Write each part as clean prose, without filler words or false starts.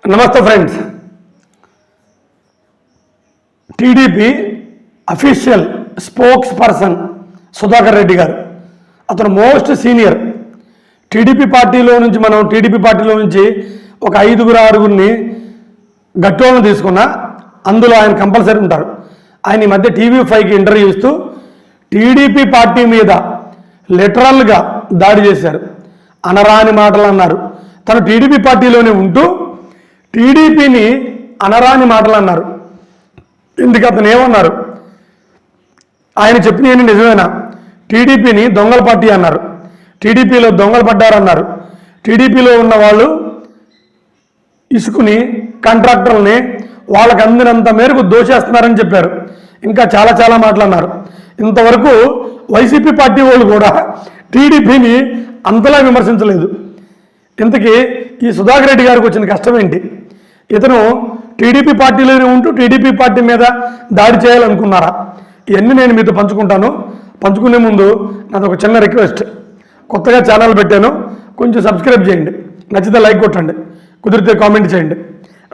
నమస్తే friends. TDP official spokes person Sudhakar Reddy గారు, అతను మోస్ట్ సీనియర్. టీడీపీ పార్టీలో నుంచి ఒక 5-6 గట్టోలను తీసుకున్నా అందులో ఆయన కంపల్సరీ ఉంటారు. ఆయన ఈ మధ్య TV5కి ఇంటర్వ్యూ ఇస్తూ టీడీపీ పార్టీ మీద లిటరల్గా దాడి చేశారు. అనరాని మాటలు అన్నారు. తను టీడీపీ పార్టీలోనే ఉంటూ టీడీపీని అనరాని మాటలు అన్నారు. ఎందుకు అతను ఏమన్నారు? ఆయన చెప్పిన ఏంటి నిజమేనా? టీడీపీని దొంగల పార్టీ అన్నారు. టీడీపీలో దొంగలు పడ్డారన్నారు. టీడీపీలో ఉన్న వాళ్ళు ఇసుకుని కాంట్రాక్టర్లని వాళ్ళకి అందినంత మేరకు దోచేస్తున్నారని చెప్పారు. ఇంకా చాలా మాటలు అన్నారు. ఇంతవరకు వైసీపీ పార్టీ వాళ్ళు కూడా టీడీపీని అంతలా విమర్శించలేదు. ఇంతకీ ఈ సుధాకర్ రెడ్డి గారికి వచ్చిన కష్టం ఏంటి? ఇతను టీడీపీ పార్టీలోనే ఉంటూ టీడీపీ పార్టీ మీద దాడి చేయాలనుకున్నారా? ఇవన్నీ నేను మీతో పంచుకుంటాను. పంచుకునే ముందు నాది ఒక చిన్న రిక్వెస్ట్. కొత్తగా ఛానల్ పెట్టాను, కొంచెం సబ్స్క్రైబ్ చేయండి, నచ్చితే లైక్ కొట్టండి, కుదిరితే కామెంట్ చేయండి.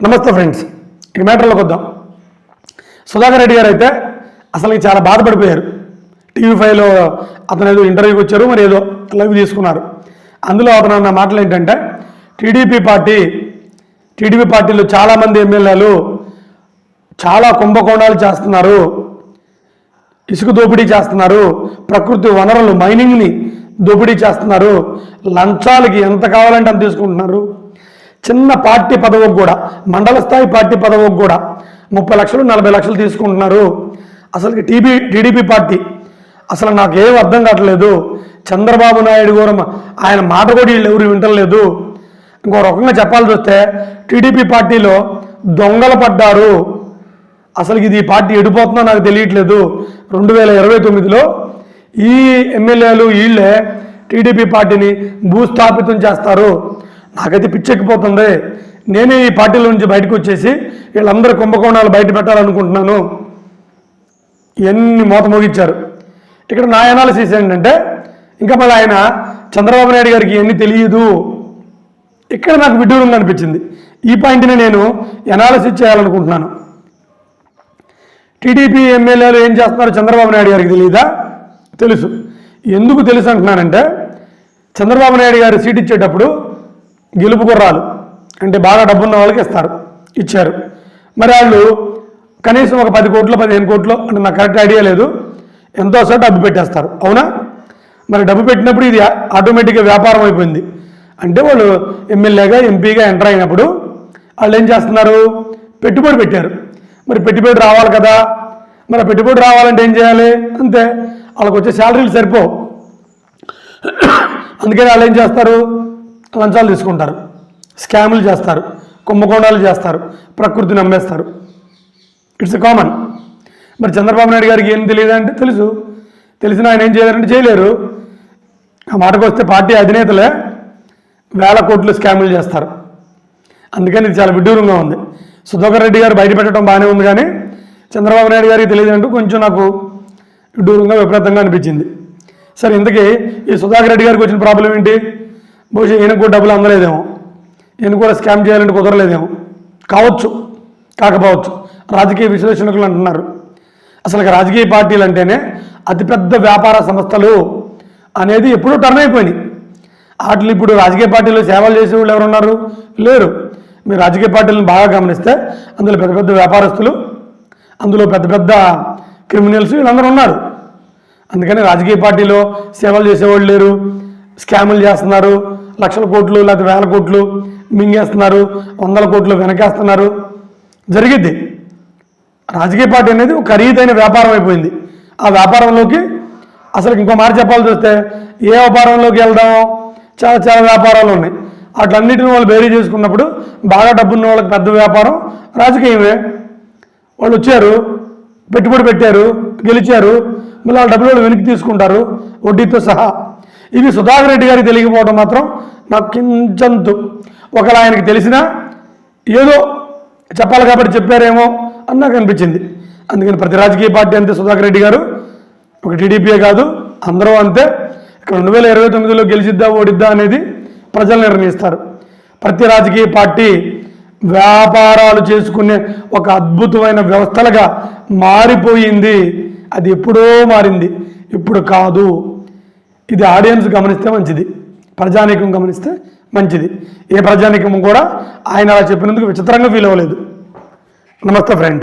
నమస్తే ఫ్రెండ్స్, ఇక మ్యాటర్లోకి వద్దాం. సుధాకర్ రెడ్డి గారు అయితే అసలు చాలా బాధపడిపోయారు. TV5లో అతను ఏదో ఇంటర్వ్యూకి వచ్చారు, మరి ఏదో లైవ్ తీసుకున్నారు. అందులో అతను అన్న మాటలు ఏంటంటే, టీడీపీ పార్టీలో చాలామంది ఎమ్మెల్యేలు చాలా కుంభకోణాలు చేస్తున్నారు, ఇసుక దోపిడీ చేస్తున్నారు, ప్రకృతి వనరులు మైనింగ్ని దోపిడీ చేస్తున్నారు, లంచాలకి ఎంత కావాలంటే అంత తీసుకుంటున్నారు, చిన్న పార్టీ పదవికి కూడా, మండల స్థాయి పార్టీ పదవికి కూడా 30 లక్షలు 40 లక్షలు తీసుకుంటున్నారు. అసలు టీడీపీ పార్టీ అసలు నాకేం అర్థం కావట్లేదు. చంద్రబాబు నాయుడు కూడా ఆయన మాట కూడా వీళ్ళు ఎవరు వింటలేదు. ఇంకో రకంగా చెప్పాల్సి వస్తే టీడీపీ పార్టీలో దొంగలు పడ్డారు. అసలు ఇది పార్టీ ఎడిపోతుందో నాకు తెలియట్లేదు. 2029లో ఈ ఎమ్మెల్యేలు వీళ్ళే టీడీపీ పార్టీని భూస్థాపితం చేస్తారు. నాకైతే పిచ్చెక్కిపోతుంది. నేనే ఈ పార్టీల నుంచి బయటకు వచ్చేసి వీళ్ళందరూ కుంభకోణాలు బయట పెట్టాలనుకుంటున్నాను. ఇవన్నీ మోత మోగించారు. ఇక్కడ నా అనాలిసిస్ ఏంటంటే, ఇంకా మళ్ళీ ఆయన చంద్రబాబు నాయుడు గారికి ఇవన్నీ తెలియదు. ఇక్కడ నాకు విడ్డూరంగా అనిపించింది. ఈ పాయింట్ని నేను అనాలిసిస్ చేయాలనుకుంటున్నాను. టీడీపీ ఎమ్మెల్యేలు ఏం చేస్తున్నారు చంద్రబాబు నాయుడు గారికి తెలియదా? తెలుసు. ఎందుకు తెలుసు అంటున్నానంటే, చంద్రబాబు నాయుడు గారు సీట్ ఇచ్చేటప్పుడు గెలుపు గుర్రాలు అంటే బాగా డబ్బున్న వాళ్ళకి ఇచ్చారు. మరి వాళ్ళు కనీసం ఒక 10 కోట్లు 15 కోట్లు అంటే నాకు కరెక్ట్ ఐడియా లేదు, ఎంతో సార్ డబ్బు పెట్టేస్తారు. అవునా? మరి డబ్బు పెట్టినప్పుడు ఇది ఆటోమేటిక్గా వ్యాపారం అయిపోయింది. అంటే వాళ్ళు ఎమ్మెల్యేగా ఎంపీగా ఎంటర్ అయినప్పుడు వాళ్ళు ఏం చేస్తున్నారు? పెట్టుబడి పెట్టారు. మరి పెట్టుబడి రావాలి కదా. మరి పెట్టుబడి రావాలంటే ఏం చేయాలి? అంతే, వాళ్ళకి వచ్చే శాలరీలు సరిపోవు. అందుకని వాళ్ళు ఏం చేస్తారు? లంచాలు తీసుకుంటారు, స్కాములు చేస్తారు, కుంభకోణాలు చేస్తారు, ప్రకృతిని అమ్మేస్తారు. It's common. మరి చంద్రబాబు నాయుడు గారికి ఏం తెలియదు అంటే తెలుసు. తెలిసిన ఆయన ఏం చేయాలంటే చేయలేరు. ఆ మాటకు వస్తే పార్టీ అధినేతలే వేల కోట్లు స్కాములు చేస్తారు. అందుకని ఇది చాలా విడ్డూరంగా ఉంది. సుధాకర్ రెడ్డి గారు బయట పెట్టడం బాగానే ఉంది, కానీ చంద్రబాబు నాయుడు గారికి తెలియదు అంటూ కొంచెం నాకు విడ్డూరంగా విపరీతంగా అనిపించింది. సరే, ఇంతకీ ఈ సుధాకర్ రెడ్డి గారికి వచ్చిన ప్రాబ్లం ఏంటి? బహుశా ఈయనకు కూడా డబ్బులు అందలేదేమో, ఈయన కూడా స్కామ్ చేయాలంటే కుదరలేదేమో, కాకపోవచ్చు. రాజకీయ విశ్లేషకులు అంటున్నారు అసలు రాజకీయ పార్టీలు అంటేనే అతిపెద్ద వ్యాపార సంస్థలు అనేది ఎప్పుడూ టర్న్ అయిపోయినాయి. వాటిని ఇప్పుడు రాజకీయ పార్టీలు సేవలు చేసేవాళ్ళు ఎవరున్నారు? లేరు. మీరు రాజకీయ పార్టీలను బాగా గమనిస్తే అందులో పెద్ద వ్యాపారస్తులు, అందులో పెద్ద క్రిమినల్స్ వీళ్ళందరూ ఉన్నారు. అందుకని రాజకీయ పార్టీలో సేవలు చేసేవాళ్ళు లేరు. స్కాములు చేస్తున్నారు, లక్షల కోట్లు లేకపోతే వేల కోట్లు మింగేస్తున్నారు, 100 కోట్లు వెనకేస్తున్నారు. జరిగిద్ది. రాజకీయ పార్టీ అనేది ఒక ఖరీదైన వ్యాపారం అయిపోయింది. ఆ వ్యాపారంలోకి అసలు ఇంకో మాట చెప్పాల్సి వస్తే ఏ వ్యాపారంలోకి వెళ్దాం? చాలా వ్యాపారాలు ఉన్నాయి. వాటిలన్నిటిని వాళ్ళు బేరీ చేసుకున్నప్పుడు బాగా డబ్బున్న వాళ్ళకి పెద్ద వ్యాపారం రాజకీయమే. వాళ్ళు వచ్చారు, పెట్టుబడి పెట్టారు, గెలిచారు, మళ్ళీ వాళ్ళ డబ్బులు వాళ్ళు వెనక్కి తీసుకుంటారు వడ్డీతో సహా. ఇది సుధాకర్ రెడ్డి గారికి తెలియకపోవడం మాత్రం నాకు కించంతు. ఒకవేళ ఆయనకి తెలిసినా ఏదో చెప్పాలి కాబట్టి చెప్పారేమో అని నాకు అనిపించింది. అందుకని ప్రతి రాజకీయ పార్టీ అంతే. సుధాకర్ రెడ్డి గారు ఒక టీడీపీయే కాదు, అందరూ అంతే. ఇక్కడ 2029లో గెలిచిద్దా ఓడిద్దా అనేది ప్రజలు నిర్ణయిస్తారు. ప్రతి రాజకీయ పార్టీ వ్యాపారాలు చేసుకునే ఒక అద్భుతమైన వ్యవస్థలుగా మారిపోయింది. అది ఎప్పుడో మారింది, ఇప్పుడు కాదు. ఇది ఆడియన్స్ గమనిస్తే మంచిది, ప్రజానీకం గమనిస్తే మంచిది. ఏ ప్రజానీకం కూడా ఆయన అలా చెప్పినందుకు విచిత్రంగా ఫీల్ అవ్వలేదు. నమస్తే ఫ్రెండ్స్.